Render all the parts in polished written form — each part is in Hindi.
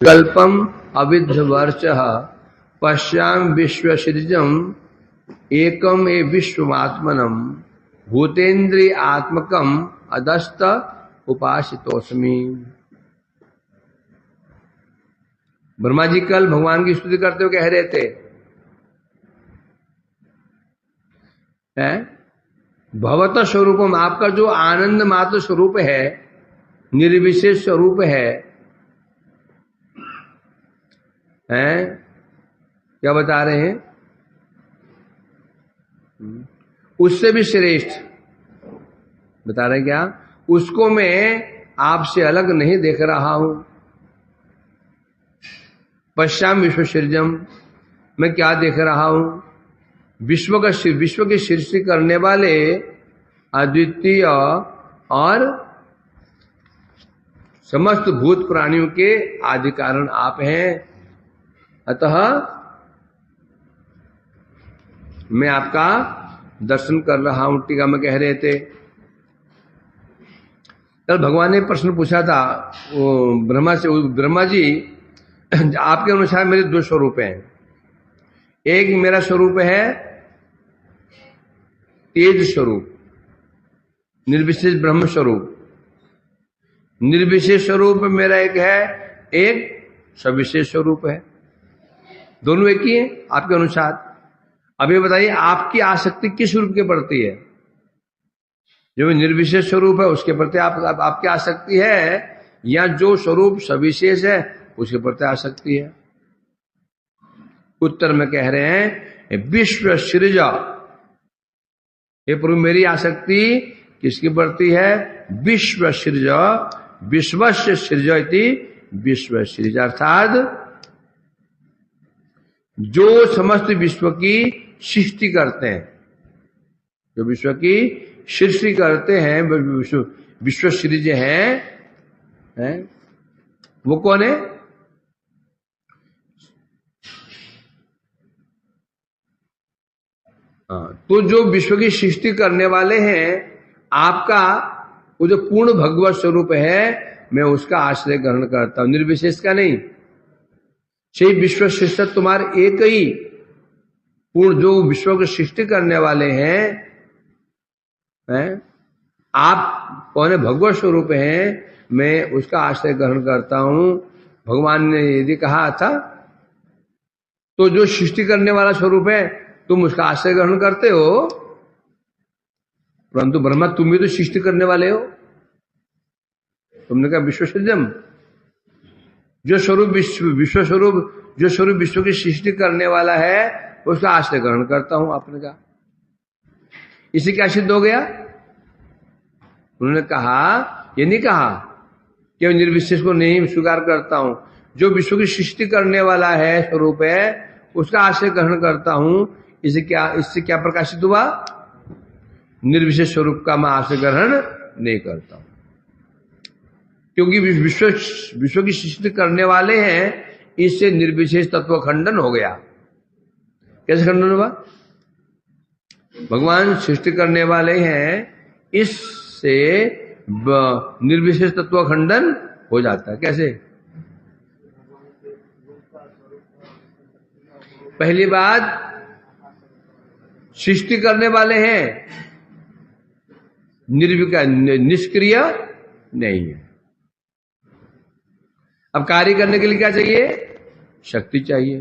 कल्पम अविद्वर्च पश्याम विश्वसृजम एकम ए विश्वमात्मनम भूतेन्द्रिय आत्मकम अदस्त उपासितोस्मि। ब्रह्मा जी कल भगवान की स्तुति करते हुए कह रहे थे, भवत स्वरूपम, आपका जो आनंद मात्र स्वरूप है, निर्विशेष स्वरूप है, क्या बता रहे हैं, उससे भी श्रेष्ठ बता रहे हैं। क्या? उसको मैं आपसे अलग नहीं देख रहा हूं। पश्चाम विश्व सृजम, मैं क्या देख रहा हूं? विश्व की सृष्टि करने वाले अद्वितीय और समस्त भूत प्राणियों के आदि कारण आप हैं। अतः मैं आपका दर्शन कर रहा हूं। टीका में कह रहे थे, कल भगवान ने प्रश्न पूछा था वो ब्रह्मा से, ब्रह्मा जी आपके अनुसार मेरे दो स्वरूप हैं। एक मेरा स्वरूप है तेज स्वरूप, निर्विशेष ब्रह्म स्वरूप। निर्विशेष स्वरूप मेरा एक है, एक सविशेष स्वरूप है। दोनों एक ही है आपके अनुसार। अभी बताइए आपकी आसक्ति किस स्वरूप के प्रति है? जो निर्विशेष स्वरूप है उसके प्रति आपकी आसक्ति है, या जो स्वरूप सविशेष है उसके प्रति आसक्ति है? उत्तर में कह रहे हैं विश्व सृज। हे प्रभु, मेरी आसक्ति किसके प्रति है? विश्व सृज, विश्वस्य सृज इति विश्व सृज, अर्थात जो समस्त विश्व की सृष्टि करते हैं, जो विश्व की सृष्टि करते हैं, विश्व सृज हैं, वो कौन है? तो जो विश्व की सृष्टि करने वाले हैं, आपका वो जो पूर्ण भगवत स्वरूप है, मैं उसका आश्रय ग्रहण करता हूं, निर्विशेष का नहीं। सही विश्व सृष्टि तुम्हारे एक ही पूर्ण, जो विश्व की सृष्टि करने वाले हैं, आप कौन है? भगवत स्वरूप हैं, मैं उसका आश्रय ग्रहण करता हूं। भगवान ने यदि कहा था, तो जो सृष्टि करने वाला स्वरूप है तुम उसका आश्रय ग्रहण करते हो, परंतु ब्रह्मा तुम भी तो सृष्टि करने वाले हो। तुमने कहा विश्व सृजम, जो स्वरूप विश्व स्वरूप, जो स्वरूप विश्व की सृष्टि करने वाला है उसका आश्रय ग्रहण करता हूं, आपने कहा। इसे क्या सिद्ध हो गया? उन्होंने कहा, ये नहीं कहा कि मैं निर्विशेष को नहीं स्वीकार करता हूं, जो विश्व की सृष्टि करने वाला है स्वरूप है उसका आश्रय ग्रहण करता हूं। इससे क्या प्रकाशित हुआ? निर्विशेष स्वरूप का मैं आश्रय ग्रहण नहीं करता हूं, क्योंकि विश्व की सृष्टि करने वाले हैं, इससे निर्विशेष तत्व खंडन हो गया। कैसे खंडन हुआ? भगवान सृष्टि करने वाले हैं, इससे निर्विशेष तत्व खंडन हो जाता है। कैसे? पहली बात, सृष्टि करने वाले हैं, निष्क्रिय नहीं है। अब कार्य करने के लिए क्या चाहिए? शक्ति चाहिए,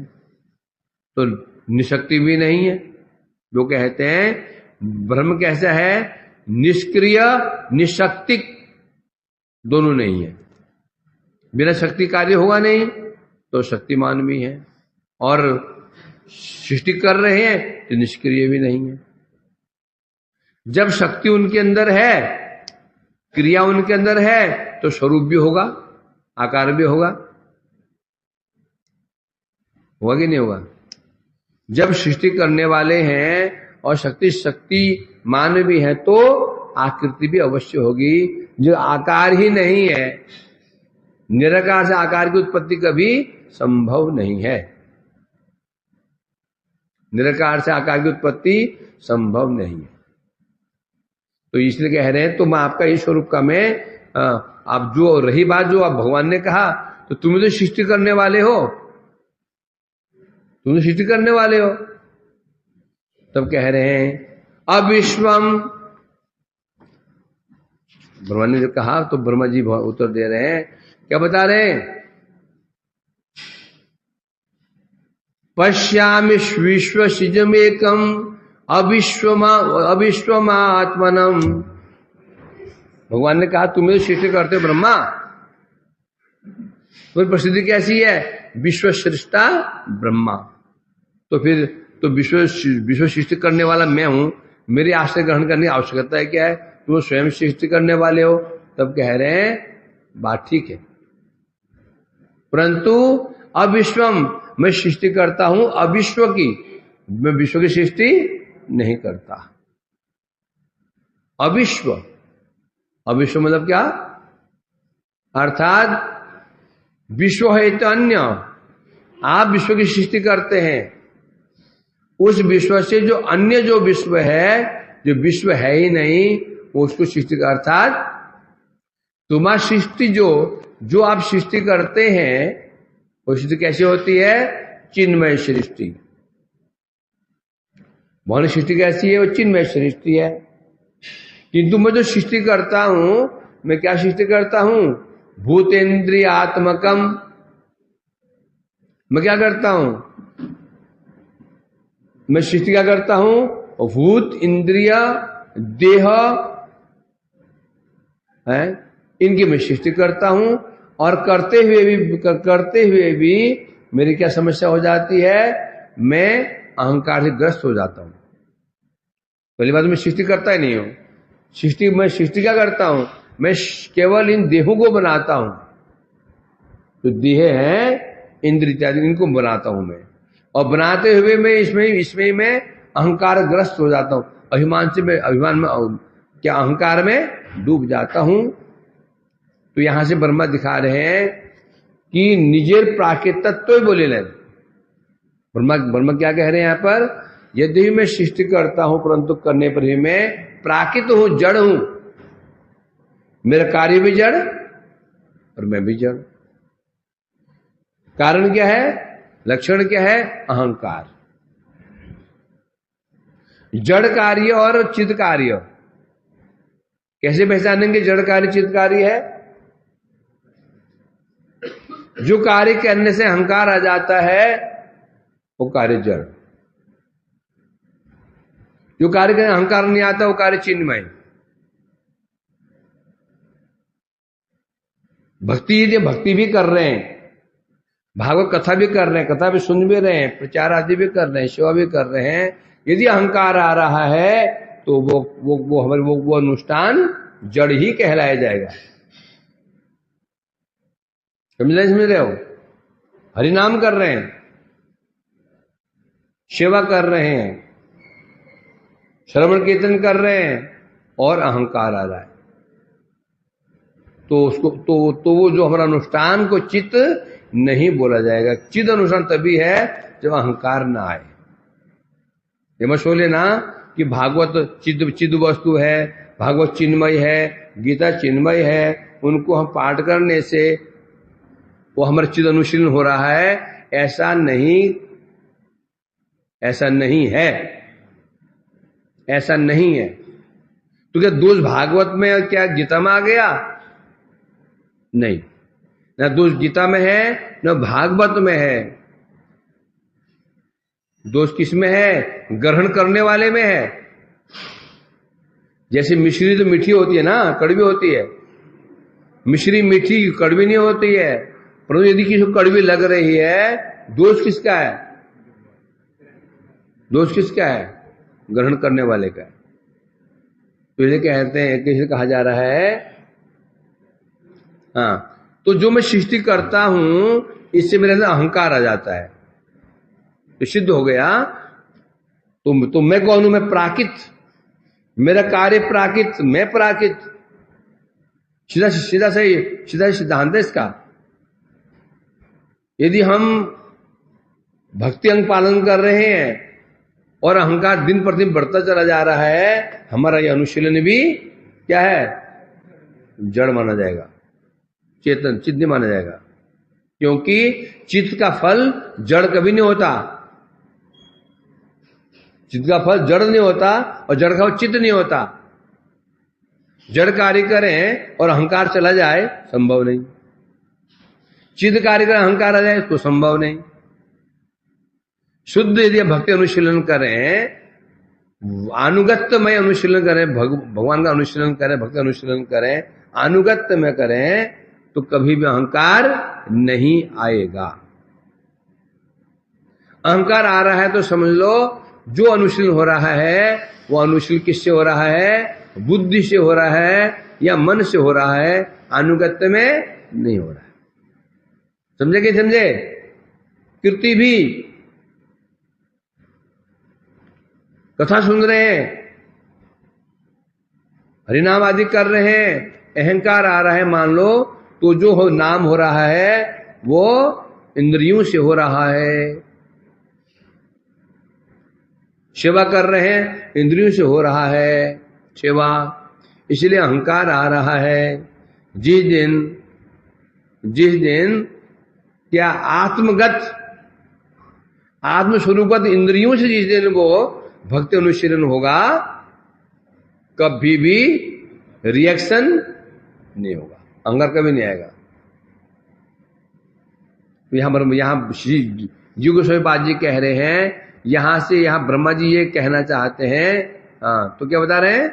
तो निशक्ति भी नहीं है। जो कहते हैं ब्रह्म कैसा है? निष्क्रिय निशक्तिक, दोनों नहीं है। बिना शक्ति कार्य होगा नहीं, तो शक्तिमान भी है, और सृष्टि कर रहे हैं तो निष्क्रिय भी नहीं है। जब शक्ति उनके अंदर है, क्रिया उनके अंदर है, तो स्वरूप भी होगा, आकार भी होगा कि नहीं होगा? जब सृष्टि करने वाले हैं और शक्ति मान भी है, तो आकृति भी अवश्य होगी। जो आकार ही नहीं है, निराकार से आकार की उत्पत्ति कभी संभव नहीं है। निराकार से आकार की उत्पत्ति संभव नहीं है। तो इसलिए कह रहे हैं, तो मैं आपका इस स्वरूप का मैं, आप जो रही बात जो आप भगवान ने कहा, तो तुम तो सृष्टि करने वाले हो, तुम तो सृष्टि करने वाले हो। तब कह रहे हैं अविश्वम। ब्रह्मा ने जो कहा तो ब्रह्मा जी उत्तर दे रहे हैं, क्या बता रहे हैं? पश्यामि विश्व सिजमेकम अविश्वमात्मनम। भगवान ने कहा तुम्हें तो सृष्टि करते हो ब्रह्मा, तुम्हारी प्रसिद्धि कैसी है? विश्व सृष्टा ब्रह्मा। तो फिर तो विश्व सृष्टि करने वाला मैं हूं, मेरे आश्रय ग्रहण करने की आवश्यकता है क्या है? तुम स्वयं सृष्टि करने वाले हो। तब कह रहे हैं बात ठीक है, परंतु अविश्वम, मैं सृष्टि करता हूं अविश्व की, मैं विश्व की सृष्टि नहीं करता। अविश्व, अविश्व मतलब क्या? अर्थात विश्व है तो अन्य, आप विश्व की सृष्टि करते हैं, उस विश्व से जो अन्य जो विश्व है, जो विश्व है ही नहीं, उसको सृष्टि का, अर्थात तुम्हारी सृष्टि जो आप सृष्टि करते हैं वो सृष्टि कैसे होती है? चिन्मय सृष्टि। भौतिक सृष्टि कैसी है? वो चिन्मय सृष्टि है। किंतु मैं जो सृष्टि करता हूं, मैं क्या सृष्टि करता हूं? भूतेन्द्रियात्मकम। मैं क्या करता हूं? मैं सृष्टि क्या करता हूं? भूत, इंद्रिय, देह है, इनकी मैं सृष्टि करता हूं। और करते हुए भी मेरी क्या समस्या हो जाती है? मैं अहंकार से ग्रस्त हो जाता हूं। पहली बात, मैं सृष्टि करता ही नहीं हूं। मैं सृष्टि क्या करता हूं? मैं केवल इन देहों को बनाता हूं, तो देह है, इंद्रिय इत्यादि, इनको बनाता हूं मैं। और बनाते हुए मैं इसमें मैं अहंकार ग्रस्त हो जाता हूं। अभिमान में क्या अहंकार में डूब जाता हूं। तो यहां से ब्रह्मा दिखा रहे हैं कि निजेर प्राकृत तत्व ही बोले नहीं। ब्रह्मा क्या कह रहे हैं यहां पर? यदि मैं सृष्टि करता हूं, परंतु करने पर ही मैं प्राकृत हूं, जड़ हूं। मेरा कार्य भी जड़ और मैं भी जड़। कारण क्या है? लक्षण क्या है? अहंकार। जड़ कार्य और चित्त कार्य कैसे पहचानेंगे? जड़ कार्य चित्त कार्य है, जो कार्य करने से अहंकार आ जाता है वो कार्य जड़, जो कार्य करने अहंकार नहीं आता वो कार्य चिन्मय। भक्ति भी कर रहे हैं, भागवत कथा भी कर रहे हैं, कथा भी सुन भी रहे हैं, प्रचार आदि भी कर रहे हैं, सेवा भी कर रहे हैं, यदि अहंकार आ रहा है तो वो अनुष्ठान जड़ ही कहलाया जाएगा। समझ रहे हो? हरिनाम कर रहे हैं, सेवा कर रहे हैं, श्रवण कीर्तन कर रहे हैं और अहंकार आ रहा है, तो उसको तो वो जो हमारा अनुष्ठान को चित्त नहीं बोला जाएगा। चिद अनुष्ठान तभी है जब अहंकार ना आए। ये मत सोच लेना कि भागवत चिद वस्तु है, भागवत चिन्मय है, गीता चिन्मय है, उनको हम पाठ करने से वो हमारा चिद अनुशीलन हो रहा है। ऐसा नहीं है। तो क्या दोष भागवत में, क्या गीता में आ गया? नहीं, ना दोष गीता में है न भागवत में है। दोष किस में है? ग्रहण करने वाले में है। जैसे मिश्री तो मीठी होती है ना, कड़वी होती है। मिश्री मीठी कड़वी नहीं होती है, परंतु यदि किसी को कड़वी लग रही है, दोष किसका है? दोष किसका है? ग्रहण करने वाले का। तो ये कहते हैं, कैसे कहा जा रहा है? हाँ, तो जो मैं सृष्टि करता हूं इससे मेरे अंदर अहंकार आ जाता है, तो सिद्ध हो गया। तो मैं कौन हूं? मैं प्राकृत, मेरा कार्य प्राकृत, मैं प्राकृत। सीधा सिद्धांत है इसका। यदि हम भक्ति अंग पालन कर रहे हैं और अहंकार दिन प्रतिदिन बढ़ता चला जा रहा है, हमारा यह अनुशीलन भी क्या है? जड़ माना जाएगा, चेतन चित्त नहीं माना जाएगा। क्योंकि चित्त का फल जड़ कभी नहीं होता। चित्त का फल जड़ नहीं होता और जड़ का फल चित्त नहीं होता। जड़ कार्य करें और अहंकार चला जाए, संभव नहीं। चित्त कार्य करें, अहंकार आ जाए, तो संभव नहीं। शुद्ध यदि भक्ति अनुशीलन करें, अनुगत्यमय अनुशीलन करें, भगवान का अनुशीलन करें, भक्ति अनुशीलन करें, अनुगत्य में करें, तो कभी भी अहंकार नहीं आएगा। अहंकार आ रहा है तो समझ लो जो अनुशीलन हो रहा है वो अनुशीलन किससे हो रहा है? बुद्धि से हो रहा है या मन से हो रहा है, अनुगत्य में नहीं हो रहा है। समझे कि समझे? कीर्ति भी कथा सुन रहे हैं, हरिनाम आदि कर रहे हैं, अहंकार आ रहा है मान लो, तो जो हो नाम हो रहा है वो इंद्रियों से हो रहा है। सेवा कर रहे हैं, इंद्रियों से हो रहा है सेवा, इसलिए अहंकार आ रहा है। जिस दिन क्या आत्मगत आत्मस्वरूपगत इंद्रियों से जिस दिन वो भक्ति अनुशीलन होगा, कभी भी रिएक्शन नहीं होगा, अहंकार कभी नहीं आएगा। यहां श्री जीव गोस्वामी पाद जी कह रहे हैं, यहां से यहां ब्रह्मा जी ये कहना चाहते हैं। हाँ, तो क्या बता रहे हैं?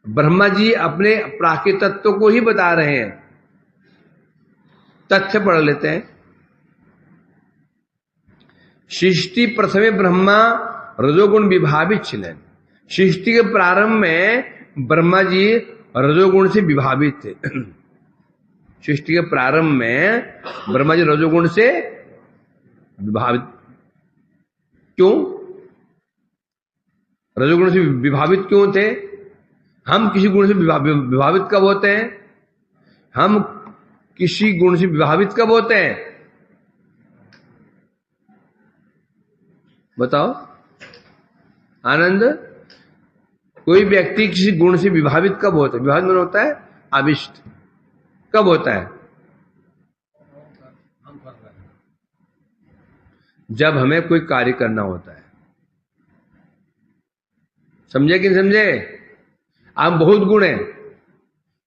ब्रह्मा जी अपने प्राकृत तत्व को ही बता रहे हैं। तथ्य पढ़ लेते हैं। सृष्टि प्रथमे ब्रह्मा रजोगुण विभावित छिलेन। सृष्टि के प्रारंभ में ब्रह्मा जी रजोगुण से विभावित थे। सृष्टि के प्रारंभ में ब्रह्मा जी रजोगुण से विभावित। क्यों रजोगुण से विभावित क्यों थे? हम किसी गुण से विभावित कब होते हैं? हम किसी गुण से विभावित कब होते हैं? बताओ आनंद। कोई व्यक्ति किसी गुण से विभावित कब होता है? विभावित मन होता है आविष्ट। कब होता है? जब हमें कोई कार्य करना होता है। समझे कि नहीं समझे? आप बहुत गुण है,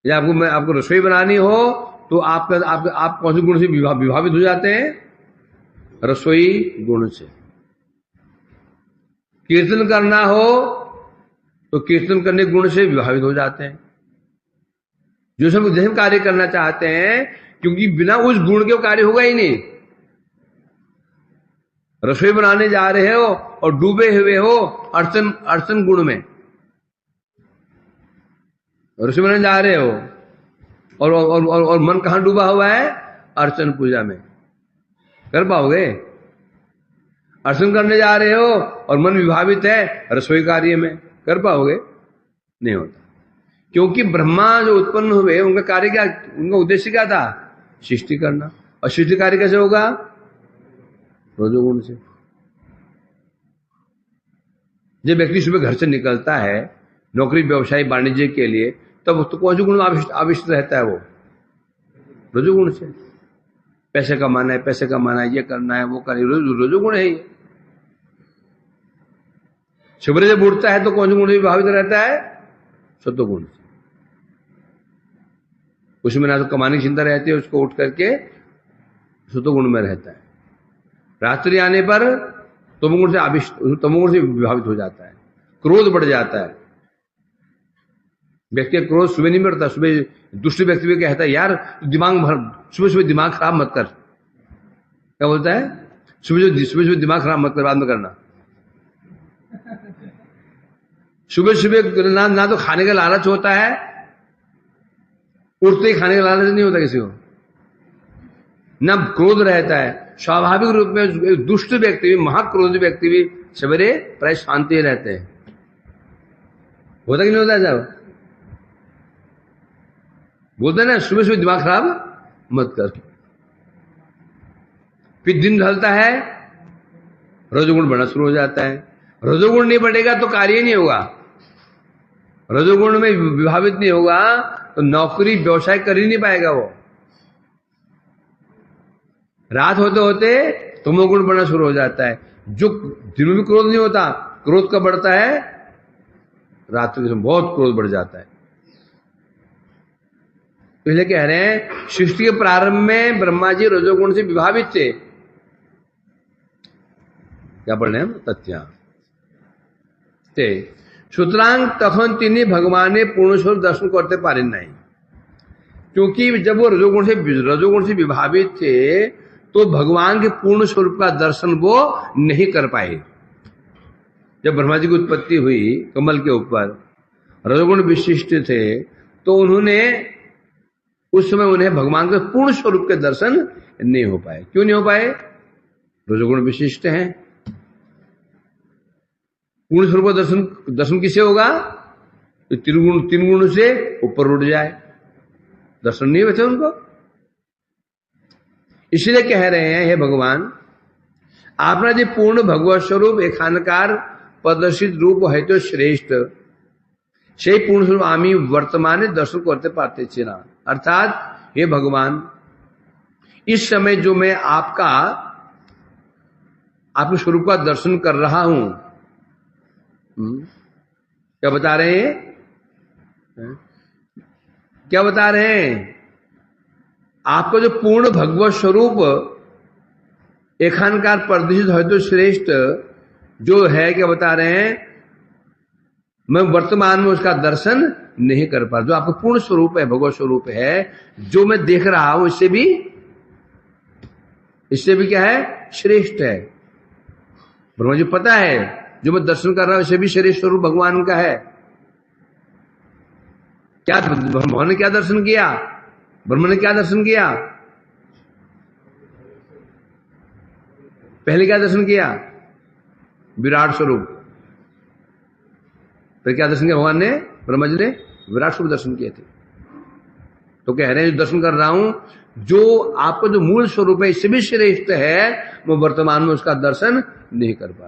या आपको रसोई बनानी हो तो आप कौन से गुण से विभावित हो जाते हैं? रसोई गुण से। कीर्तन करना हो तो कीर्तन करने गुण से विभावित हो जाते हैं। जो सब जैसे कार्य करना चाहते हैं, क्योंकि बिना उस गुण के कार्य होगा ही नहीं। रसोई बनाने जा रहे हो और डूबे हुए हो अर्चन गुण में, रसोई बनाने जा रहे हो और मन कहां डूबा हुआ है? अर्चन पूजा में। कर पाओगे? अर्चन करने जा रहे हो और मन विभावित है रसोई कार्य में, कर पाओगे? नहीं होता। क्योंकि ब्रह्मा जो उत्पन्न हुए उनका कार्य क्या, उनका उद्देश्य क्या था? सृष्टि करना। और सृष्टि कार्य कैसे होगा? रजोगुण से। जब व्यक्ति सुबह घर से निकलता है नौकरी व्यवसाय वाणिज्य के लिए, तब तो कौन सा गुण आविष्ट रहता है? वो रजोगुण से। पैसे कमाना है, पैसे कमाना है, ये करना है, वो करना है, रजोगुण है ये। सुबह जब उठता है तो कौन से गुण से प्रभावित रहता है? सत्वगुण से। उसमें ना तो कमाने की चिंता रहती है, उसको उठ करके सत्वगुण में रहता है। रात्रि आने पर तमोगुण से विभावित हो जाता है, क्रोध बढ़ जाता है। व्यक्ति का क्रोध सुबह नहीं बढ़ता। सुबह दुष्ट व्यक्ति भी कहता है यार सुबह दिमाग खराब मत कर। क्या बोलता है? सुबह दिमाग खराब मत कर, बाद में करना। सुबह सुबह ना तो खाने का लालच होता है, उठते ही खाने का लालच नहीं होता किसी को, ना क्रोध रहता है। स्वाभाविक रूप में दुष्ट व्यक्ति भी, महाक्रोध व्यक्ति भी सवेरे प्राय शांति रहते हैं। होता कि नहीं होता? जब बोलते ना सुबह सुबह दिमाग खराब मत कर, फिर दिन ढलता है रजोगुण बढ़ना शुरू हो जाता है। रजोगुण नहीं बढ़ेगा तो कार्य नहीं होगा। रजोगुण में विभावित नहीं होगा तो नौकरी व्यवसाय कर ही नहीं पाएगा वो। रात होते होते तमोगुण बढ़ना शुरू हो जाता है। जो दिन में भी क्रोध नहीं होता, क्रोध कब बढ़ता है? रात्रि के समय बहुत क्रोध बढ़ जाता है। तो इसलिए कह रहे हैं सृष्टि के प्रारंभ में ब्रह्मा जी रजोगुण से विभावित थे। क्या पढ़ रहे हैं हम? तथ्या সুতরাং তখন তিনি ভগवान पूर्ण स्वरूप दर्शन करते पारे नहीं, क्योंकि जब वो रजोगुण से विभावित थे तो भगवान के पूर्ण स्वरूप का दर्शन वो नहीं कर पाए। जब ब्रह्मा जी की उत्पत्ति हुई कमल के ऊपर, रजोगुण विशिष्ट थे, तो उन्होंने उस समय उन्हें भगवान के पूर्ण स्वरूप के दर्शन नहीं हो पाए। क्यों नहीं हो पाए? रजोगुण विशिष्ट हैं। पूर्ण स्वरूप का दर्शन किसे होगा? तो तीन गुण से ऊपर उठ जाए, दर्शन नहीं बचे उनको। इसलिए कह रहे हैं, हे भगवान, आपना जो पूर्ण भगवत स्वरूप एखानकार प्रदर्शित रूप है तो श्रेष्ठ, সেই पूर्ण स्वरूप आमी वर्तमाने दर्शन करते पाते ना। अर्थात हे भगवान, इस समय जो मैं आपके स्वरूप का दर्शन कर रहा हूं, क्या बता रहे हैं? क्या बता रहे हैं? आपका जो पूर्ण भगवत स्वरूप एखानकार प्रदर्शित है तो श्रेष्ठ जो है, क्या बता रहे हैं? मैं वर्तमान में उसका दर्शन नहीं कर पा। जो आपका पूर्ण स्वरूप है, भगवत स्वरूप है, जो मैं देख रहा हूं, इससे भी क्या है? श्रेष्ठ है। ब्रह्मा जी पता है जो मैं दर्शन कर रहा हूं इससे भी श्रेष्ठ स्वरूप भगवान का है। क्या ब्रह्मा ने क्या दर्शन किया? ब्रह्मा ने क्या दर्शन किया? पहले क्या दर्शन किया? विराट स्वरूप। फिर क्या दर्शन किया भगवान ने? ब्रह्मा जी ने विराट स्वरूप दर्शन किए थे। तो कह रहे हैं, जो दर्शन कर रहा हूं, जो आपका जो मूल स्वरूप है इससे भी श्रेष्ठ है, मैं वर्तमान में उसका दर्शन नहीं कर पा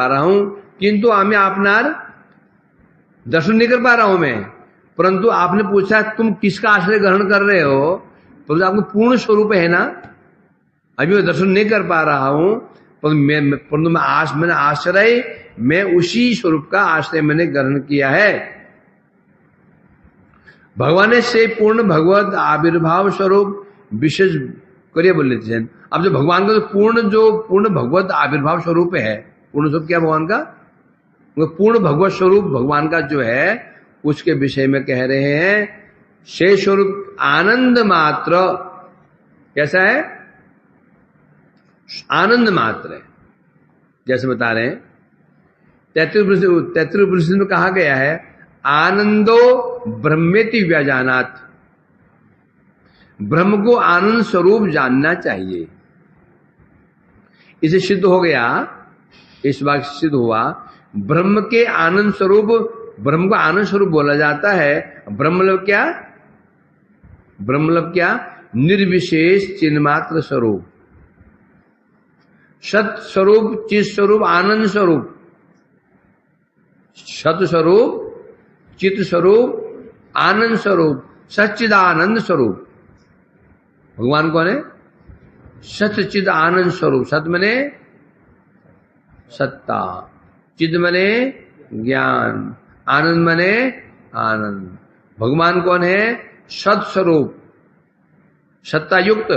रहा हूं। किंतु मैं आपनार दर्शन नहीं कर पा रहा हूं मैं। परंतु आपने पूछा तुम किसका आश्रय ग्रहण कर रहे हो, तो आपको पूर्ण स्वरूप है ना। अभी मैं दर्शन नहीं कर पा रहा हूं, परंतु मैंने आश्रय, मैं उसी स्वरूप का आश्रय मैंने ग्रहण किया है। भगवान से पूर्ण भगवत आविर्भाव स्वरूप विशेष करिए बोल लेते हैं। अब जो भगवान का पूर्ण भगवत आविर्भाव स्वरूप है, पूर्ण स्वरूप क्या भगवान का? पूर्ण भगवत स्वरूप भगवान का जो है, उसके विषय में कह रहे हैं, शेष स्वरूप आनंद मात्र। कैसा है? आनंद मात्र है। जैसे बता रहे हैं 33 में कहा गया है, आनंदो ब्रह्मेति व्यजानात। ब्रह्म को आनंद स्वरूप जानना चाहिए। इसे सिद्ध हो गया, इस बात सिद्ध हुआ, ब्रह्म के आनंद स्वरूप, ब्रह्म को आनंद स्वरूप बोला जाता है। ब्रह्मलब क्या? निर्विशेष चिन्मात्र स्वरूप, सत स्वरूप, चित स्वरूप, आनंद स्वरूप। सत स्वरूप, चित स्वरूप, आनंद स्वरूप, सच्चिदानंद स्वरूप। भगवान कौन है? सच्चिद आनंद स्वरूप। सत मने सत्ता, चिद मने ज्ञान, आनंद मने आनंद। भगवान कौन है? सत स्वरूप, सत्ता युक्त,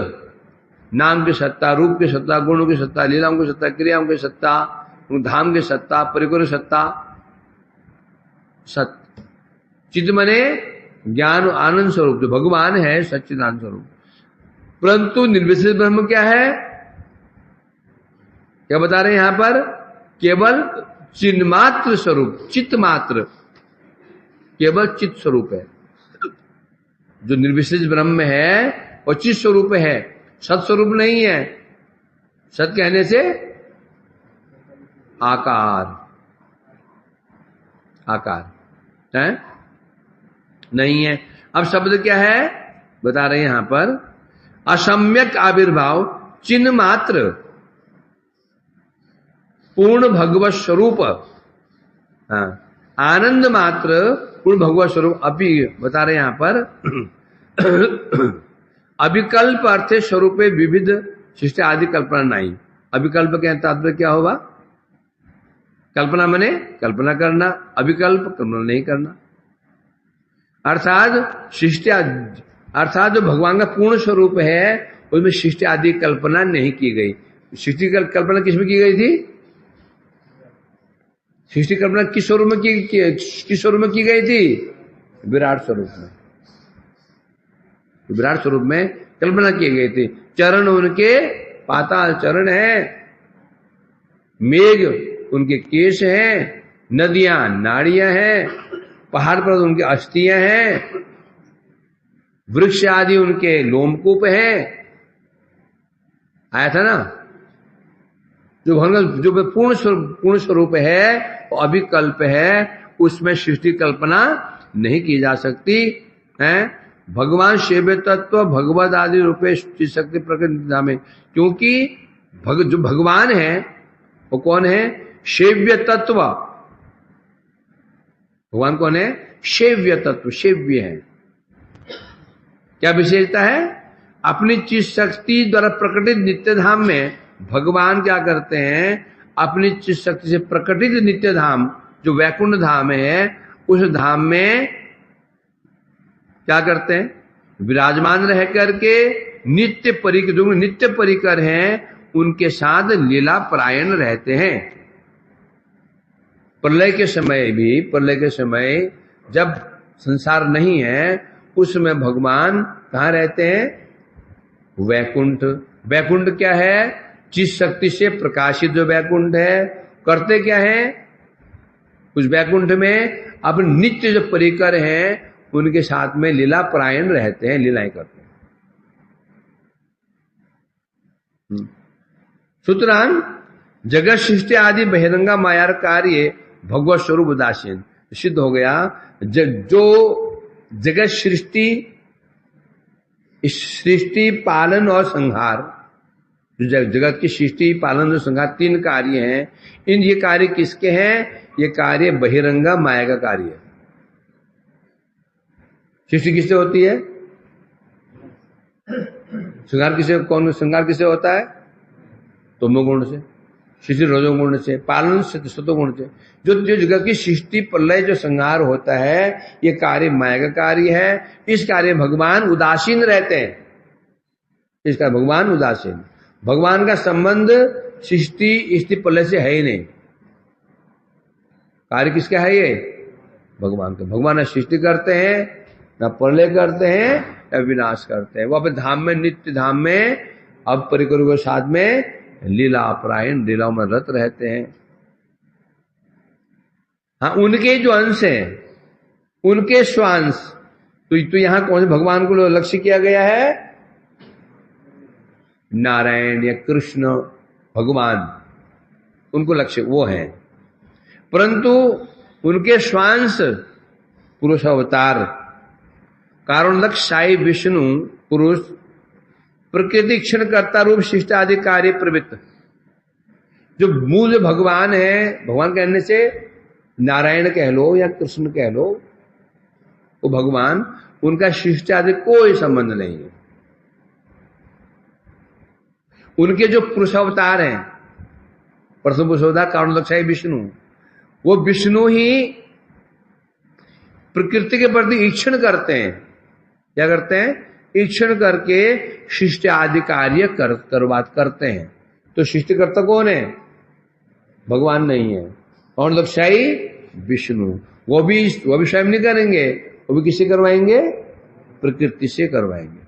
नाम की सत्ता, रूप की सत्ता, गुणों की सत्ता, लीलाओं की सत्ता, क्रियाओं की सत्ता, धाम की सत्ता, परिकर सत्ता, सत। चिद मने ज्ञान, आनंद स्वरूप जो भगवान है, सच्चिदानंद स्वरूप। परंतु निर्विशेष ब्रह्म क्या है? क्या बता रहे हैं यहां पर? केवल चिन्मात्र स्वरूप, चित्त मात्र, केवल चित्त स्वरूप है। जो निर्विशेष ब्रह्म है और चित्त स्वरूप है, सत स्वरूप नहीं है। सत कहने से आकार है, नहीं है। अब शब्द क्या है बता रहे हैं यहां पर, असम्यक आविर्भाव चिन्ह मात्र पूर्ण भगवत स्वरूप, आनंद मात्र पूर्ण भगवत स्वरूप। अभी बता रहे हैं यहां पर अविकल्प अर्थ स्वरूपे विविध सृष्टि आदि कल्पना नहीं। अभिकल्प के तात्पर्य क्या होगा? कल्पना माने कल्पना करना, अभिकल्प कल्पना नहीं करना। अर्थात सृष्टि, अर्थात जो भगवान का पूर्ण स्वरूप है उसमें सृष्टि आदि कल्पना नहीं की गई। सृष्टि कल्पना किसमें की गई थी? सृष्टि कल्पना किस स्वरूप में किस स्वरूप में की गई थी? विराट स्वरूप में। विराट स्वरूप में कल्पना की गई थी। चरण उनके पाताल चरण है, मेघ उनके केश हैं, नदियां नाड़ियां हैं, पहाड़ पर उनकी अस्थियां हैं, वृक्ष आदि उनके लोमकूप हैं। आया था ना? जो भगवान जो पूर्ण स्वरूप है और अभिकल्प है, उसमें सृष्टि कल्पना नहीं की जा सकती है। भगवान सेव्य तत्व भगवत आदि रूपे शक्ति प्रकृति में, क्योंकि जो भगवान है वो कौन है? सेव्य तत्व। भगवान कौन है? सेव्य तत्व, सेव्य है। क्या विशेषता है? अपनी चित शक्ति द्वारा प्रकटित नित्य धाम में भगवान क्या करते हैं? अपनी चित शक्ति से प्रकटित नित्य धाम जो वैकुंठ धाम है, उस धाम में क्या करते हैं? विराजमान रह करके नित्य परिकर, जो नित्य परिकर हैं उनके साथ लीला परायण रहते हैं। प्रलय के समय भी, प्रलय के समय जब संसार नहीं है उसमें भगवान कहाँ रहते हैं? वैकुंठ। वैकुंठ क्या है? चित शक्ति से प्रकाशित जो वैकुंठ है। करते क्या है उस वैकुंठ में? अब नित्य जो परिकर हैं उनके साथ में लीला परायण रहते हैं, लीलाएं करते हैं। सुतरां जगत सृष्टि आदि बहिरंगा मायार कार्य भगवत स्वरूप उदासीन सिद्ध हो गया। जो जगत सृष्टि पालन और संहार, जो जगत की सृष्टि पालन और संहार तीन कार्य हैं, ये कार्य किसके हैं? ये कार्य बहिरंगा माया का कार्य है। सृष्टि किससे होती है? श्रृंगार किसे, कौन श्रृंगार किसे होता है? तमोगुण से। सृष्टि रजोगुण से, पालन से सतोगुण से। जो जगत की सृष्टि प्रलय जो संहार होता है, ये कार्य माया का कार्य है। इस कार्य भगवान उदासीन रहते हैं। इसका भगवान उदासीन, भगवान का संबंध सृष्टि स्थिति प्रलय से है ही नहीं। कार्य किसका है? ये भगवान का। भगवान न सृष्टि करते हैं, न प्रलय करते हैं, न विनाश करते हैं। वो अपने धाम में, नित्य धाम में अब परिकर के साथ में लीला अपरायण, लीलाओं में रत रहते हैं। हाँ, उनके जो अंश हैं, उनके स्वांश, तो यहां कौन से भगवान को लक्ष्य किया गया है? नारायण या कृष्ण भगवान, उनको लक्ष्य वो है। परंतु उनके स्वांश पुरुष अवतार कारण लक्ष्य साई विष्णु पुरुष प्रकृति क्षण कर्ता रूप शिष्ट आदि कार्य प्रवृत्त, जो मूल भगवान है, भगवान कहने से नारायण कह लो या कृष्ण कह लो, वो भगवान, उनका शिष्ट आदि कोई संबंध नहीं है। उनके जो पुरुष अवतार हैं, प्रथम पुरुष अवतार कारण लक्ष्य विष्णु, वो विष्णु ही प्रकृति के प्रति ईक्षण करते हैं। क्या करते हैं? ईक्षण करके शिष्ट आदि कार्य करते हैं। तो सृष्टिकर्ता कौन है? भगवान नहीं है। और लक्ष्याई विष्णु, वो भी स्वयं नहीं करेंगे, वो भी किससे करवाएंगे? प्रकृति से करवाएंगे।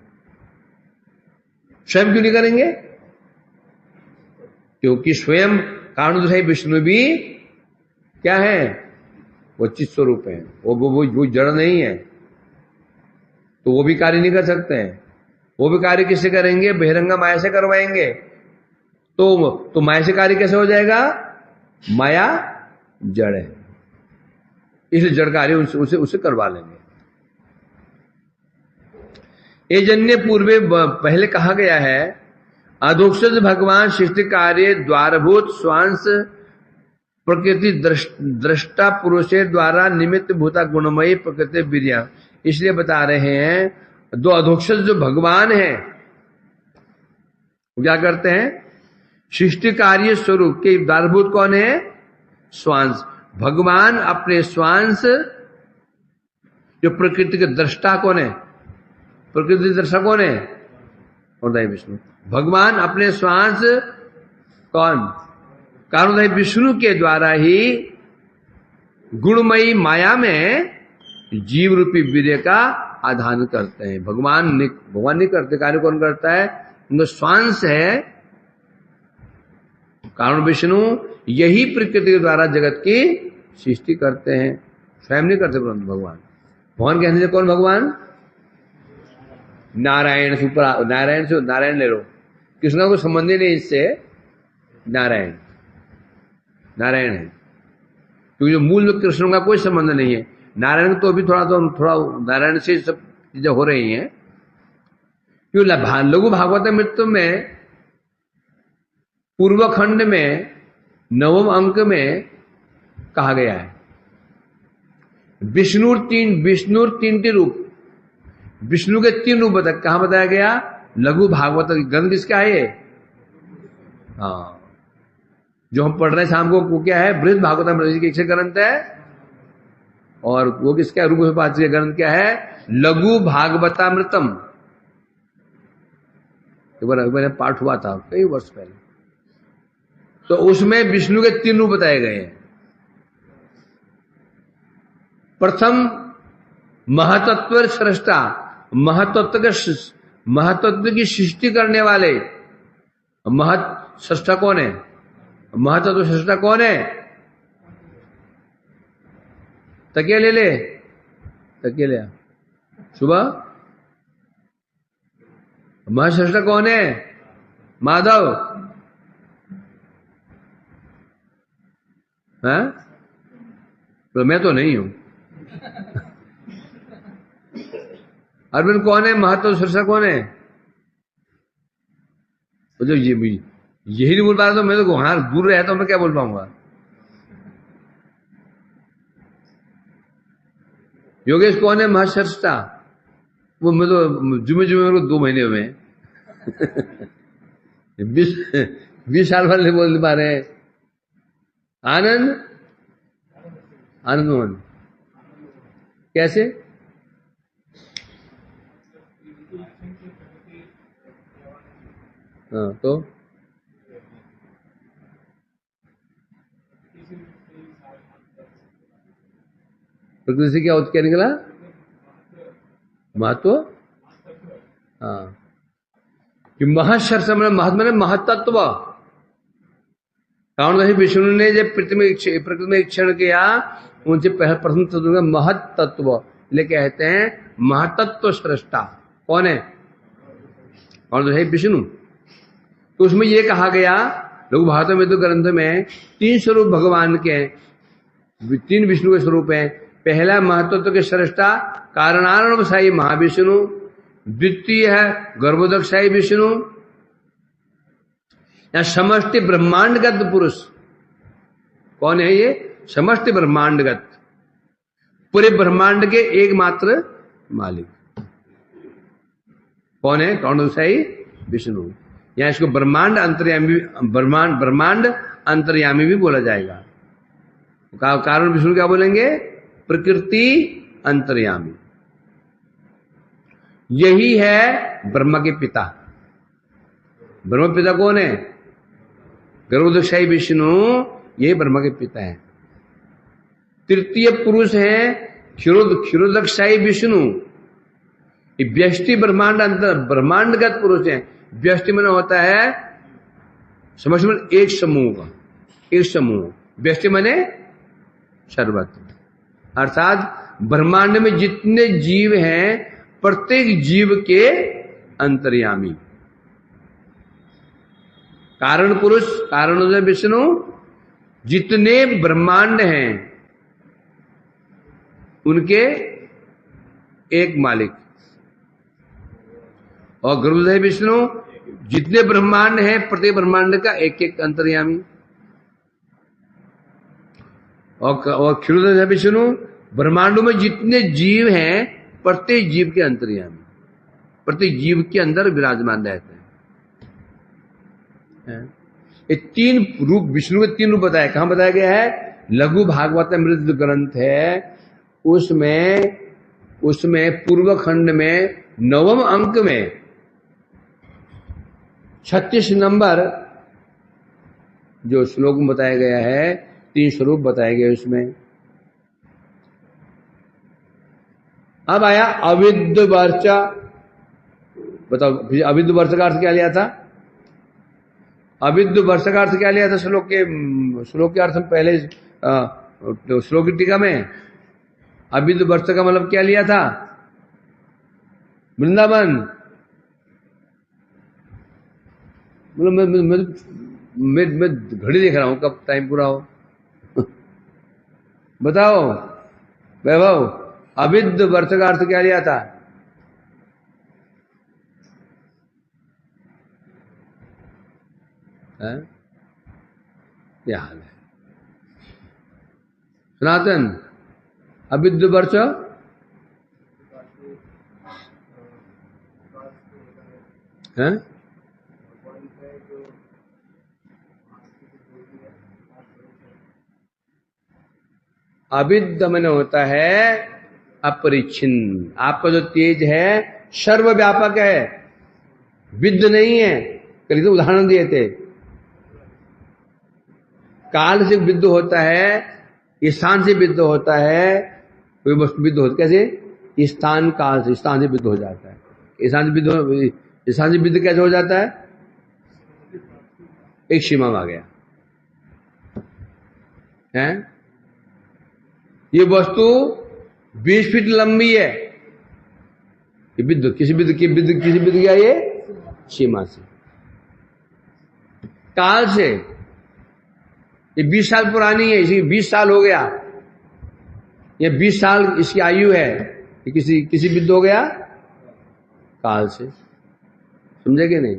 स्वयं क्यों नहीं करेंगे? क्योंकि स्वयं कारण विष्णु भी क्या है? वो चित स्वरूप है, वो जड़ नहीं है, तो वो भी कार्य नहीं कर सकते हैं। वो भी कार्य किससे करेंगे? बहिरंगा माया से करवाएंगे। तो माया से कार्य कैसे हो जाएगा? माया जड़ है, इसलिए जड़ कार्य उसे करवा लेंगे। ये जन्य पूर्वे पहले कहा गया है, अधोक्षज भगवान सृष्टि कार्य द्वारभूत स्वांश प्रकृति दृष्टा पुरुषे द्वारा निमित्त भूता गुणमयी प्रकृति विद्या। इसलिए बता रहे हैं, दो अधोक्षज जो भगवान है, वो क्या करते हैं? सृष्टि कार्य स्वरूप के आधारभूत कौन है? स्वांश। भगवान अपने स्वांश, जो प्रकृति के दृष्टा कौन है? प्रकृति दृष्टा कौन है? कारणोदय विष्णु। भगवान अपने स्वांश कौन? कारणोदय विष्णु के द्वारा ही गुणमयी माया में जीव रूपी वीर्य का आधान करते हैं। भगवान नहीं करते, कार्य कौन करता है? उनका स्वांश है कारण विष्णु, यही प्रकृति के द्वारा जगत की सृष्टि करते हैं, स्वयं नहीं करते परंतु भगवान। भगवान कहने से कौन भगवान? नारायण से ऊपर, नारायण से नारायण ले लो, कृष्ण को संबंध ही नहीं इससे, नारायण नारायण है, क्योंकि जो मूल में कृष्ण का कोई संबंध नहीं है। नारायण तो अभी थोड़ा नारायण से सब चीजें हो रही हैं। क्यों? लघु भागवत मृत्यु में पूर्व खंड में 9वें अंक में कहा गया है विष्णु तीन रूप, विष्णु के 3 रूप तक कहां बताया गया? लघु भागवत ग्रंथ किसका है ये? हाँ, जो हम पढ़ रहे हैं शाम को, वो क्या है? बृहद भागवत के ग्रंथ है। और वो किसका? रूप पाठ ग्रंथ क्या है? लघु भागवतामृतम। एक बार पाठ हुआ था कई वर्ष पहले, तो उसमें विष्णु के 3 रूप बताए गए हैं। प्रथम महतत्व सृष्टा, महतत्व की सृष्टि करने वाले। महत सृष्टा कौन है? महतत्व सृष्टा कौन है? तकिया ले तकिया ले सुबह। महसृष्टा कौन है? माधव। हाँ? तो मैं तो नहीं हूं। अरविंद कौन है? महत्व सृष्टा कौन है? तो जो यही नहीं बोल पा रहा तो मैं तो वहां दूर रहता हूं, मैं क्या बोल पाऊंगा? योगेश कौन है? महसृष्टा। वो मैं तो जुमे मेरे को 2 महीने हुए हैं। 20 साल वाले बोल पा रहे हैं। आनंद मोहन कैसे? हाँ, तो प्रकृति से क्या निकला? महत्व। हाँ, कि महर्षि महात्मा ने महतत्व। कारण विष्णु ने जब प्रकृति में क्षण किया, उनसे प्रथम तत्व का महतत्व ले कहते हैं महतत्व सृष्टा। कौन है? और है विष्णु। तो उसमें यह कहा गया लघु भागवत में, तो ग्रंथ में 3 स्वरूप भगवान के, 3 विष्णु के स्वरूप हैं। पहला महतत्व के सृष्टा कारणारणवशायी महाविष्णु, द्वितीय है गर्भोदकशाही विष्णु या समष्टि ब्रह्मांडगत पुरुष। कौन है ये? समष्टि ब्रह्मांडगत, पूरे ब्रह्मांड के एकमात्र मालिक। कौन है? कारणारणवशायी विष्णु। या इसको ब्रह्मांड अंतर्यामी, ब्रह्मांड अंतर्यामी भी बोला जाएगा। कारण विष्णु क्या बोलेंगे? प्रकृति अंतर्यामी। यही है ब्रह्मा के पिता। ब्रह्म पिता कौन है? गर्भोदकशाही विष्णु, यही ब्रह्मा के पिता है। तृतीय पुरुष है क्षीरोदकशाही विष्णु। व्यष्टि ब्रह्मांड अंतर ब्रह्मांडगत पुरुष है। व्यष्टि में होता है समझ में एक समूह का, एक समूह। व्यष्टि माने सर्वत्र, अर्थात ब्रह्मांड में जितने जीव हैं प्रत्येक जीव के अंतर्यामी। कारण पुरुष कारणोदय विष्णु, जितने ब्रह्मांड हैं उनके एक मालिक। और गर्भोदय विष्णु, जितने ब्रह्मांड हैं प्रत्येक ब्रह्मांड का एक एक अंतर्यामी। और क्षीरोदय विष्णु, ब्रह्मांडों में जितने जीव हैं प्रत्येक जीव के अंतर्यामी, प्रत्येक जीव के अंदर विराजमान रहते हैं। ये 3 रूप, विष्णु के 3 रूप बताया। कहां बताया गया है? लघु भागवत मृत ग्रंथ है, उसमें पूर्व खंड में 9वें अंक में 36 नंबर जो श्लोक में बताया गया है, 3 स्वरूप बताए गए उसमें। अब आया अविद्ध वर्च। बताओ अविद्ध वर्ष का अर्थ क्या लिया था? अविद्ध वर्ष का अर्थ क्या लिया था श्लोक के अर्थ में? पहले श्लोक की टीका में अविद्ध वर्ष का मतलब क्या लिया था? वृंदावन। मतलब मैं घड़ी देख रहा हूं कब टाइम पूरा हो। बताओ वैभव, अविद्ध वर्ष का अर्थ क्या लिया था? क्या हाल है सनातन? अविद्ध वर्ष है? अविद्ध मन होता है अपरिच्छिन्न। आपका जो तेज है सर्वव्यापक है, विद्ध नहीं है। कल तो उदाहरण दिए थे, काल से विद्ध होता है, स्थान से विद्ध होता है। कोई वस्तु विद्ध होता कैसे? स्थान काल से, स्थान से विद्ध हो जाता है। स्थान से विद्ध कैसे हो जाता है? एक सीमा में आ गया है। ये वस्तु 20 फीट लंबी है, ये विद्ध किसी विद्ध गया ये सीमा से, काल से। ये 20 साल पुरानी है, इसी 20 साल हो गया, ये 20 साल इसकी आयु है, ये किसी विद्ध हो गया काल से। समझे कि नहीं?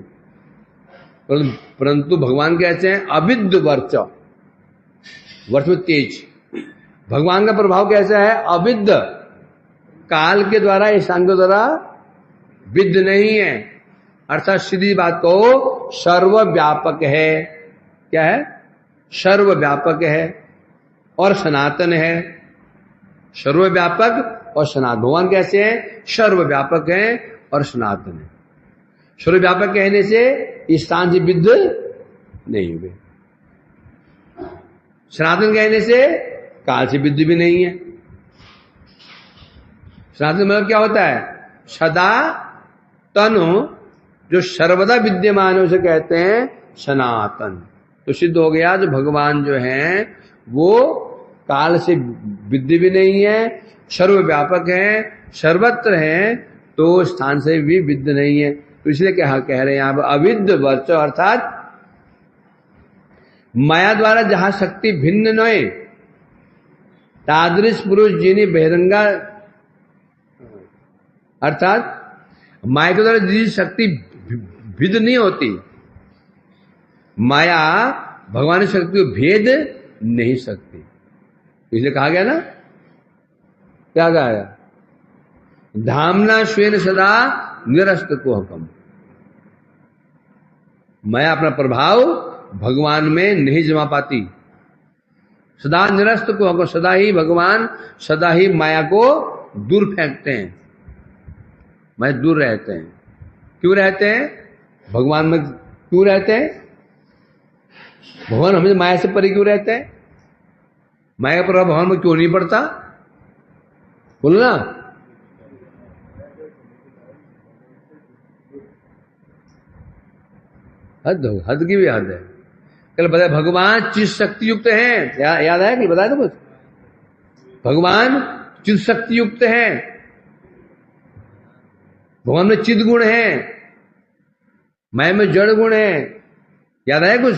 परंतु भगवान कहते हैं अविद्ध वर्च, वर्च में तेज। भगवान का प्रभाव कैसा है? अविद्ध, काल के द्वारा, ईशान के द्वारा विद्ध नहीं है। अर्थात सीधी बात को सर्वव्यापक है। क्या है? सर्वव्यापक है और सनातन है। सर्वव्यापक और सनातन। भगवान कैसे हैं? सर्वव्यापक है और सनातन है। सर्वव्यापक कहने से स्थान से विद्ध नहीं हुए, सनातन कहने से काल से विद्ध भी नहीं है। सनातन मतलब क्या होता है? सदा तनु, जो सर्वदा विद्यमान है उसे कहते हैं सनातन। तो सिद्ध हो गया जो भगवान जो हैं वो काल से विद्ध भी नहीं है, सर्वव्यापक है, सर्वत्र है, तो स्थान से भी विद्ध नहीं है। तो इसलिए क्या कह रहे हैं यहाँ पर अविद्ध वर्च, अर्थात माया द्वारा जहां शक्ति भिन्न नए, तादृश पुरुष जिन्हें बहिरंगा, अर्थात माया के द्वारा जिसकी शक्ति भिन्न नहीं होती, माया भगवान की शक्ति को भेद नहीं सकती। इसलिए कहा गया ना, क्या कहा गया? धामना स्वेन सदा निरस्त को हकम। माया अपना प्रभाव भगवान में नहीं जमा पाती। सदा निरस्त को हकम, सदा ही भगवान, सदा ही माया को दूर फेंकते हैं। माया दूर रहते हैं। क्यों रहते हैं? भगवान में क्यों रहते हैं? भगवान हमें माया से परे क्यों रहते हैं? माया का प्रभाव भगवान में क्यों नहीं पड़ता? बोलो ना। हद की भी हद है। कल बताया भगवान चित शक्ति युक्त हैं। याद आया कि बताया था कुछ? भगवान चित शक्ति युक्त हैं, भगवान में चित गुण है, माया में जड़ गुण है। याद आया कुछ?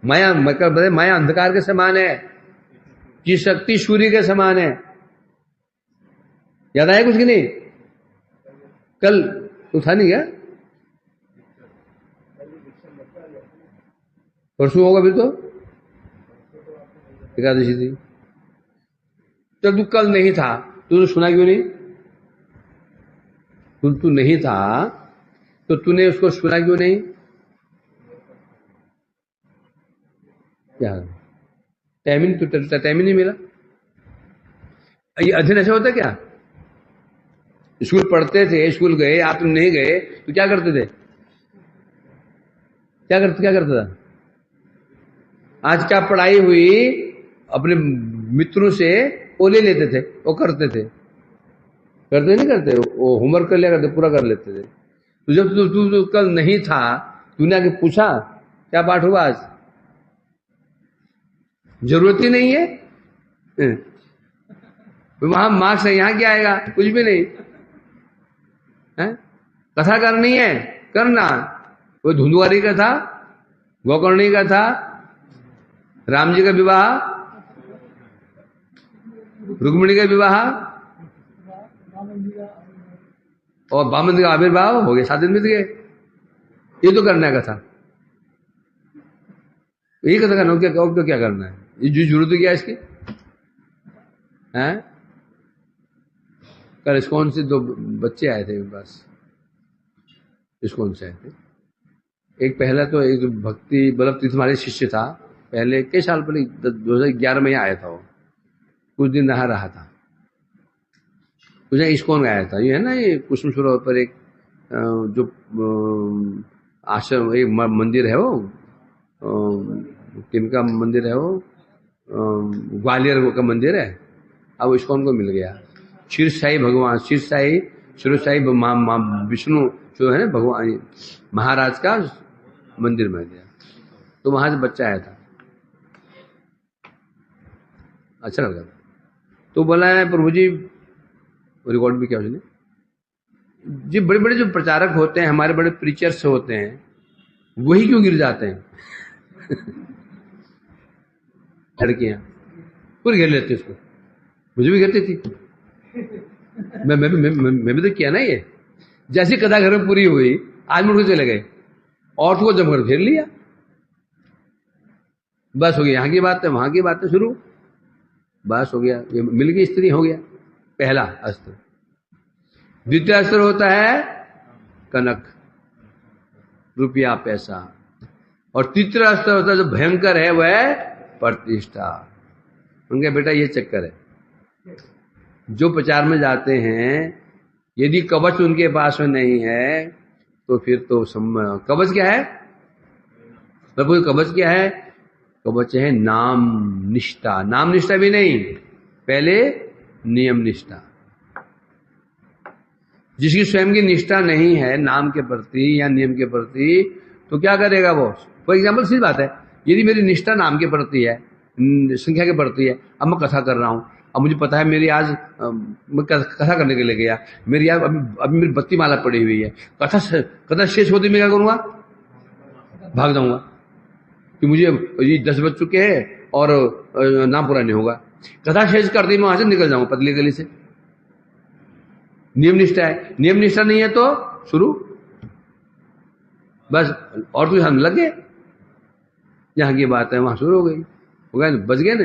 माया बताया माया अंधकार के समान है, चित शक्ति सूर्य के समान है। याद आया कुछ कि नहीं? कल उठा नहीं गया? परसों होगा फिर तो एकादशी थी। चल तू कल नहीं था, तूने सुना क्यों नहीं? तू नहीं था तो तूने उसको सुना क्यों नहीं? क्या टाइम ही नहीं मिला। ये अध्ययन ऐसा होता क्या? स्कूल पढ़ते थे, स्कूल गए, आप नहीं गए तो क्या करते थे? क्या करता था? आज क्या पढ़ाई हुई, अपने मित्रों से वो ले लेते थे, वो करते थे। करते नहीं करते, वो होमवर्क कर लिया करते, पूरा कर लेते थे। तो जब तू कल नहीं था, तूने आके पूछा क्या पाठ हुआ आज? जरूरत ही नहीं है। वहां मार्क्स है, यहां क्या आएगा? कुछ भी नहीं है। कथा करनी है, करना। वो धुंधुआरी का था, गोकर्णी का था, राम जी का विवाह, रुक्मिणी का विवाह और बामन का आविर्भाव हो गया, 7 दिन बीत गए। ये तो करना है कथा, यही कथा करना। तो क्या करना है? ये जो जरूरत क्या है इसकी? हैं? कल इस्कॉन से 2 बच्चे आए थे मेरे पास, इस्कॉन से आए थे। एक पहला तो एक भक्ति बल्लभ तीर्थ हमारे शिष्य था, पहले कई साल पहले 2011 में आया था। वो कुछ दिन रहा था, कुछ इस्कॉन आया था। ये है ना, ये कुसुम सरोवर पर एक जो आश्रम, एक मंदिर है, वो किनका मंदिर है? वो ग्वालियर का मंदिर है। अब इस्कॉन को मिल गया। क्षीरसाई भगवान, क्षीरसाई विष्णु जो है ना भगवान महाराज का मंदिर मिल गया। तो वहां से बच्चा आया था, अच्छा लगा। तो बोला है प्रभु जी, रिकॉर्ड भी क्या उसने जी, बड़े बड़े जो प्रचारक होते हैं, हमारे बड़े प्रीचर्स होते हैं, वही क्यों गिर जाते हैं? लड़कियां पूरी घेर लेती उसको, मुझे भी घेरती थी। मैं भी तो किया ना। ये जैसी कथा घर में पूरी हुई, आज मुड़ के चले गए, औरत को जमकर घेर लिया। बस हो गया, यहाँ की बात है, वहां की बात है शुरू, बस हो गया, मिल गई स्त्री, हो गया पहला अस्त्र। द्वितीय अस्त्र होता है कनक, रुपया पैसा। और तीसरा अस्त्र होता है जो भयंकर है, वह प्रतिष्ठा। उनका बेटा ये चक्कर है, जो प्रचार में जाते हैं, यदि कवच उनके पास में नहीं है तो फिर तो कवच क्या है? कवच क्या है? कवच है नाम निष्ठा। नाम निष्ठा भी नहीं, पहले नियम निष्ठा। जिसकी स्वयं की निष्ठा नहीं है नाम के प्रति या नियम के प्रति, तो क्या करेगा वो? फॉर एग्जाम्पल सीधी बात है, यदि मेरी निष्ठा नाम के प्रति है, संख्या के प्रति है, अब मैं कथा कर रहा हूं, अब मुझे पता है मेरी आज मैं कथा करने के लिए गया, मेरी आज अभी मेरी 32 माला पड़ी हुई है, कथा शेष होती मैं क्या करूंगा? भाग जाऊंगा कि मुझे ये 10 बज चुके हैं और नाम पूरा नहीं होगा। कथा शेष कर दी, मैं वहां से निकल जाऊंगा पतली गली से। नियम निष्ठा है, नियम निष्ठा नहीं है तो शुरू, बस। और कुछ हम लग गए, जहां की बात है वहां शुरू हो गई, हो गया, बच गए ना।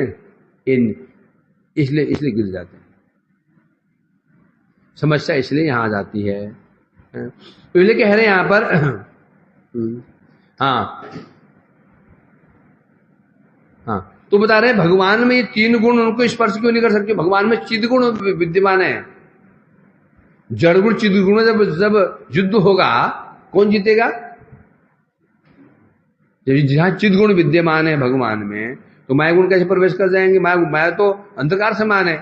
इसलिए गिर जाते हैं। समस्या इसलिए यहां आ जाती है। तो इसलिए कह रहे हैं यहां पर हाँ, तो बता रहे हैं भगवान में ये 3 गुण उनको स्पर्श क्यों नहीं कर सकते? भगवान में चिद गुण विद्यमान है। जड़ गुण चिद गुण जब युद्ध होगा, कौन जीतेगा? जहां चिद गुण विद्यमान है भगवान में, तो माया गुण कैसे प्रवेश कर जाएंगे? माया तो अंधकार समान है।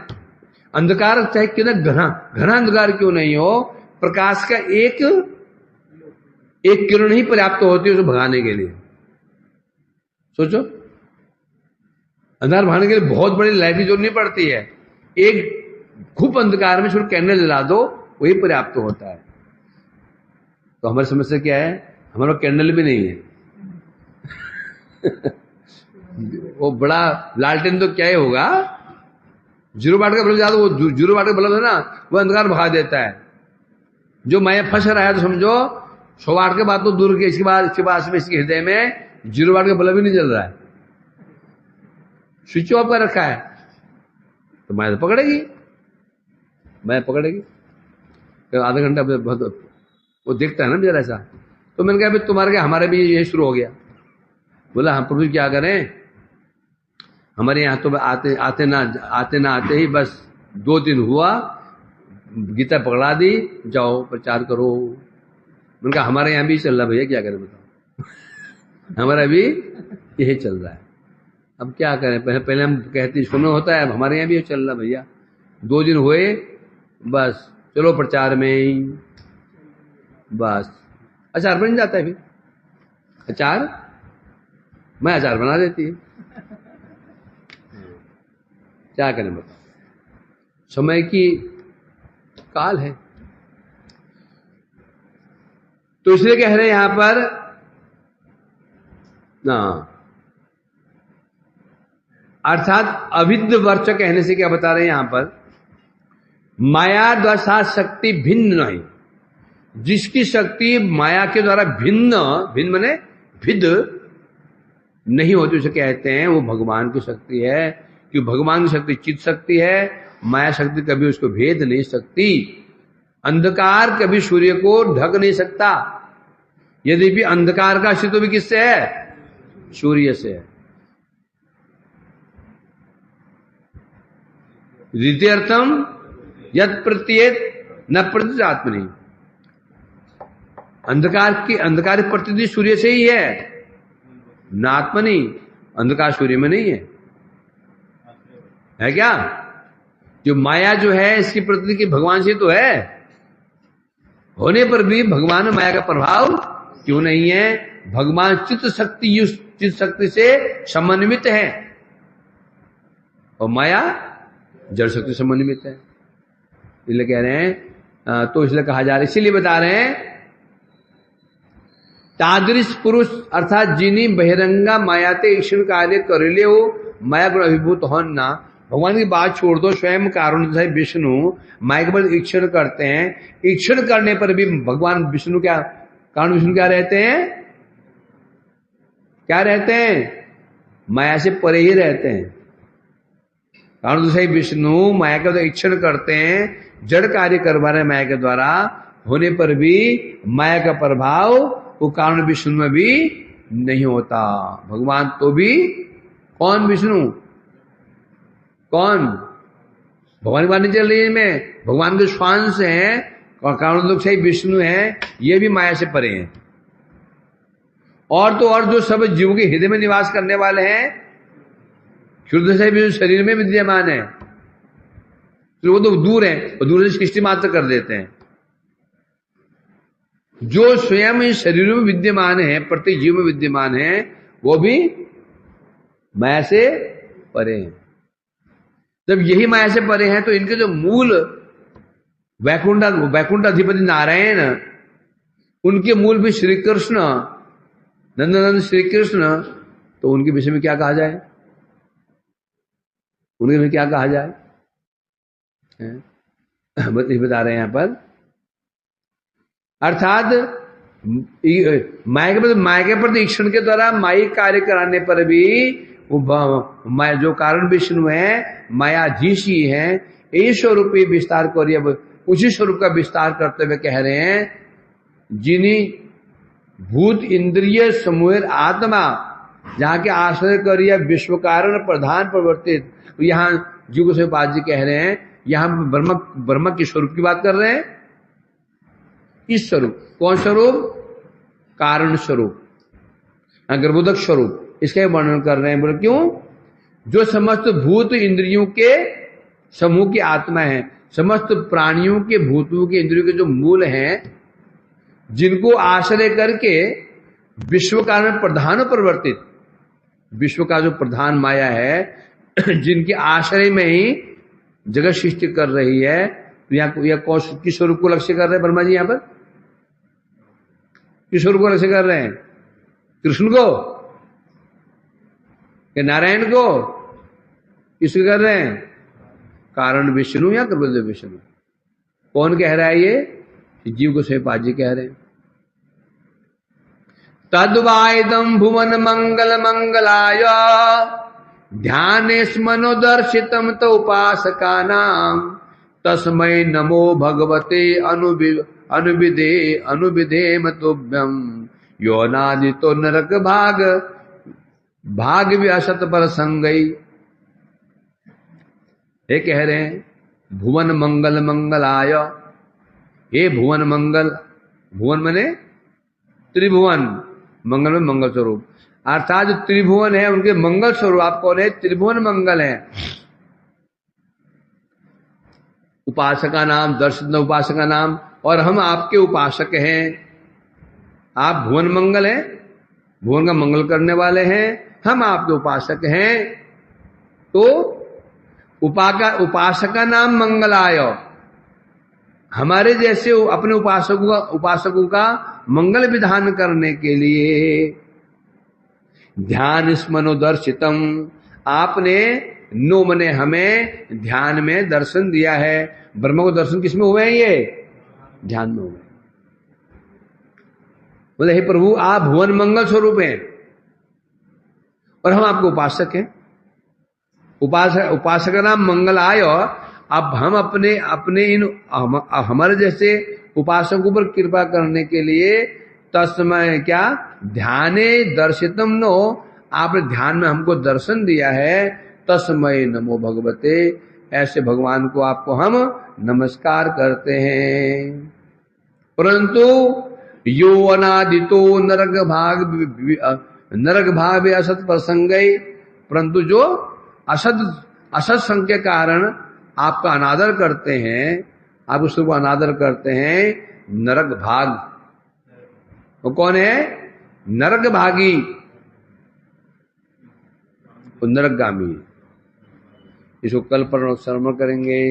अंधकार चाहे कितना घना अंधकार क्यों नहीं हो, प्रकाश का एक किरण ही पर्याप्त होती है उसे भगाने के लिए। सोचो, अंधकार भगाने के लिए बहुत बड़ी लाइट की जरूरत नहीं पड़ती है, एक खूब अंधकार में सिर्फ कैंडल जला दो, वही पर्याप्त होता है। तो हमारी समस्या क्या है? हमारा कैंडल भी नहीं है। वो बड़ा लालटेन तो क्या ही होगा, 0 वाट का बल्ब ज्यादा, वो 0 वाट का बल्ब है ना, वो अंधकार भगा देता है। जो माया फंस रहा है तो समझो 100 वाट के बाद तो दूर के, इसके बाद इसके हृदय में 0 वाट का बल्ब ही नहीं जल रहा है, स्विच ऑफ कर रखा है। तो माया तो पकड़ेगी, माया पकड़ेगी। तो आधा घंटा बहुत वो देखता है ना बेचारा ऐसा। तो मैंने कहा तुम्हारे क्या हमारे भी यही शुरू हो गया। बोला हम प्रभु क्या करें, हमारे यहाँ तो आते ना आते ही बस 2 दिन हुआ, गीता पकड़ा दी, जाओ प्रचार करो। मैंने कहा हमारे यहाँ भी चल रहा भैया, क्या करें बताओ, हमारा भी यही चल रहा है। अब क्या करें, पहले हम कहते सुनो होता है, अब हमारे यहाँ भी चल रहा भैया। 2 दिन हुए बस चलो प्रचार में ही, बस अचार बन जाता है। फिर अचार मैं अचार बना देती है, क्या करें बताओ, समय की काल है। तो इसलिए कह रहे हैं यहां पर ना, अर्थात अविद्य वर्च कहने से क्या बता रहे हैं यहां पर, माया द्वारा शक्ति भिन्न नहीं, जिसकी शक्ति माया के द्वारा भिन्न माने भिद नहीं होती उसे कहते हैं वो भगवान की शक्ति है। कि भगवान की शक्ति चित शक्ति है, माया शक्ति कभी उसको भेद नहीं सकती। अंधकार कभी सूर्य को ढक नहीं सकता, यदि भी अंधकार का अस्तित्व भी किससे है, सूर्य से है। द्वितीयर्थम यद प्रत्येत न प्रत्येत आत्मनि, अंधकार प्रतीति सूर्य से ही है, न आत्मनि, अंधकार सूर्य में नहीं है क्या। जो माया जो है इसकी प्रतीति भगवान से तो है, होने पर भी भगवान में माया का प्रभाव क्यों नहीं है। भगवान चित्त शक्ति से समन्वित है और माया जड़ शक्ति समन्वित है, इसलिए कह रहे हैं। तो इसलिए कहा जा रहा है, इसीलिए बता रहे हैं तादृश पुरुष अर्थात जिनी बहिरंगा मायाते ईक्षण कार्य कर ले हो, माया गुण अभिभूत हो ना। भगवान की बात छोड़ दो, स्वयं कारण विष्णु माया के बाद ईक्षण करते हैं। ईक्षण करने पर भी भगवान विष्णु क्या, कारण विष्णु क्या रहते हैं, क्या रहते हैं, माया से परे ही रहते हैं। कारण विष्णु माया के द्वारा ईक्षण करते हैं, जड़ कार्य करवा रहे माया के द्वारा, होने पर भी माया का प्रभाव वो कारण विष्णु में भी नहीं होता। भगवान तो भी कौन, विष्णु कौन, भगवान की बात नहीं चल रही है में, भगवान के स्वांश हैं और कारण लोग से विष्णु हैं, ये भी माया से परे हैं। और तो और जो सब जीवों के हृदय में निवास करने वाले हैं, शुद्ध से भी शरीर में विद्यमान है, तो वो तो दूर है, और दूर से सृष्टि मात्र कर देते हैं। जो स्वयं इस शरीर में विद्यमान है, प्रत्येक जीव में विद्यमान है, वो भी माया से परे हैं। जब यही माया से परे हैं तो इनके जो मूल वैकुंठ अधिपति नारायण, उनके मूल भी श्री कृष्ण, नंदनंद श्री कृष्ण, तो उनके विषय में क्या कहा जाए, उनके में क्या कहा जाए, बता रहे हैं यहां पर। अर्थात माया के प्रति ईक्षण के द्वारा माई कार्य कराने पर भी वो जो कारण विष्णु है मायाधीश ही है, यही स्वरूप विस्तार करिए। अब उसी स्वरूप का विस्तार करते हुए कह रहे हैं, जिन्हीं भूत इंद्रिय समूह आत्मा जहाँ के आश्रय करिए विश्व कारण प्रधान प्रवर्तित। यहाँ जीव गोस्वामी जी कह रहे हैं, यहाँ ब्रह्म के स्वरूप की बात कर रहे हैं। इस स्वरूप, कौन स्वरूप, कारण स्वरूप, गर्भोदक स्वरूप, इसका वर्णन कर रहे हैं। बोले क्यों, जो समस्त भूत इंद्रियों के समूह की आत्मा है, समस्त प्राणियों के भूतों के इंद्रियों के जो मूल हैं, जिनको आश्रय करके विश्व कारण प्रधान प्रवर्तित, विश्व का जो प्रधान माया है, जिनके आश्रय में ही जगत सृष्टि कर रही है। तो यहाँ किस स्वरूप को लक्ष्य कर रहे हैं ब्रह्मा जी, यहाँ पर किस स्वरूप को लक्ष्य कर रहे हैं, कृष्ण को कि नारायण को, किसको कर रहे हैं, कारण विष्णु या गर्भोदक विष्णु। कौन कह रहा है ये, जीव गोस्वामी जी कह रहे हैं। तद्वाइदम भुवन मंगल मंगलाय ध्याने मनोदर्शितम तो उपासका नाम तस्मै नमो भगवते अनुविधे मतुभ्यम यो नादि तो नरक भाग भी असत पर संगई। ये कह रहे हैं भुवन मंगल मंगलाय, हे भुवन मंगल, भुवन माने त्रिभुवन, मंगल में मंगल स्वरूप, अर्थात जो त्रिभुवन है उनके मंगल स्वरूप आप कौन है? त्रिभुवन मंगल है। उपासक का नाम, दर्शन उपासक का नाम, और हम आपके उपासक हैं। आप भुवन मंगल हैं, भुवन का मंगल करने वाले हैं, हम आपके उपासक हैं। तो उपासक का नाम मंगलाय, हमारे जैसे अपने उपासकों का मंगल विधान करने के लिए ध्यान स्मनोदर्शितम, आपने नो मने हमें ध्यान में दर्शन दिया है। ब्रह्म को दर्शन किसमें हुए हैं? ये ध्यान में हुए। बोले हे प्रभु आप भुवन मंगल स्वरूप हैं और हम आपके उपासक हैं। उपासक का नाम मंगल आय। अब हम अपने इन हमारे जैसे उपासकों पर कृपा करने के लिए तस्मय क्या ध्याने दर्शितम नो, आपने ध्यान में हमको दर्शन दिया है। तस्मय नमो भगवते, ऐसे भगवान को आपको हम नमस्कार करते हैं। परंतु यो अनादितो नरक भाग असत प्रसंग, परंतु जो असत संग के कारण आपका अनादर करते हैं, आप उसको अनादर करते हैं, नरक भाग, वो कौन है? नरक भागी, नरकगामी। इसको कल पर श्रवण करेंगे।